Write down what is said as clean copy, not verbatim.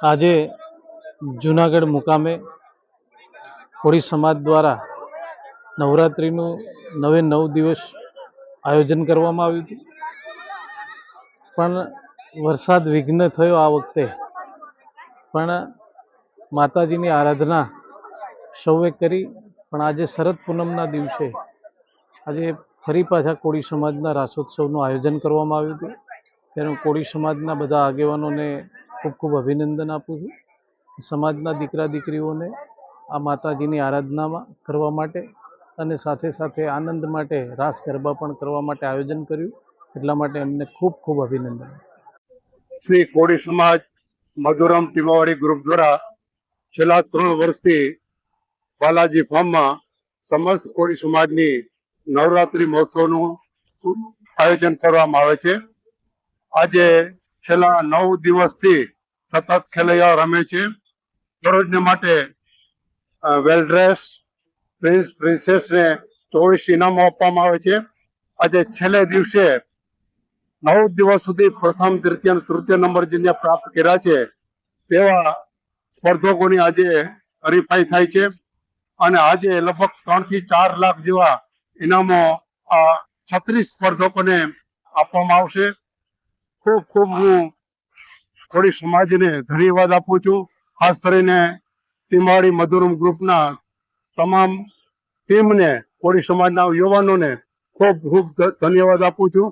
આજે જૂનાગઢ મુકામે કોળી સમાજ દ્વારા નવરાત્રિનું 9 દિવસ આયોજન કરવામાં આવ્યું હતું, પણ વરસાદ વિઘ્ન થયો આ વખતે. પણ માતાજીની આરાધના સૌએ કરી. પણ આજે શરદ પૂનમના દિવસે આજે ફરી પાછા કોળી સમાજના રાસોત્સવનું આયોજન કરવામાં આવ્યું હતું. ત્યારે હું કોળી સમાજના બધા આગેવાનોને ખૂબ ખૂબ અભિનંદન આપું છું. સમાજના દીકરા દીકરીઓને આ માતાજીની આરાધનામાં કરવા માટે અને સાથે સાથે આનંદ માટે રાસ ગરબા પણ કરવા માટે આયોજન કર્યું. એટલા માટે એમને ખૂબ ખૂબ અભિનંદન. શ્રી કોળી સમાજ મધુરમ ટીમાવાડી ગ્રુપ દ્વારા છેલ્લા 3 વર્ષથી બાલાજી ફાર્મમાં સમસ્ત કોળી સમાજની નવરાત્રી મહોત્સવનું આયોજન કરવામાં આવે છે. આજે છેલ્લા 9 દિવસથી સતત ખેલૈયાઓ રમે છે. દરરોજને માટે વેલ ડ્રેસ પ્રિન્સ પ્રિન્સેસને 24 ઇનામો આપવામાં આવે છે. આજે છેલ્લે દિવસે 9 દિવસ સુધી પ્રથમ દ્વિતીય અને તૃતીય નંબર જેને પ્રાપ્ત કર્યા છે તેવા સ્પર્ધકોની આજે હરીફાઈ થાય છે. અને આજે લગભગ 3 થી 4 લાખ જેવા ઇનામો આ 36 સ્પર્ધકોને આપવામાં આવશે. ખૂબ ખૂબ હું કોળી સમાજને ધન્યવાદ આપું છું. ખાસ કરીને ટીમાવાડી મધુરમ ગ્રુપના તમામ ટીમને, કોળી સમાજના યુવાનોને ખૂબ ખૂબ ધન્યવાદ આપું છું.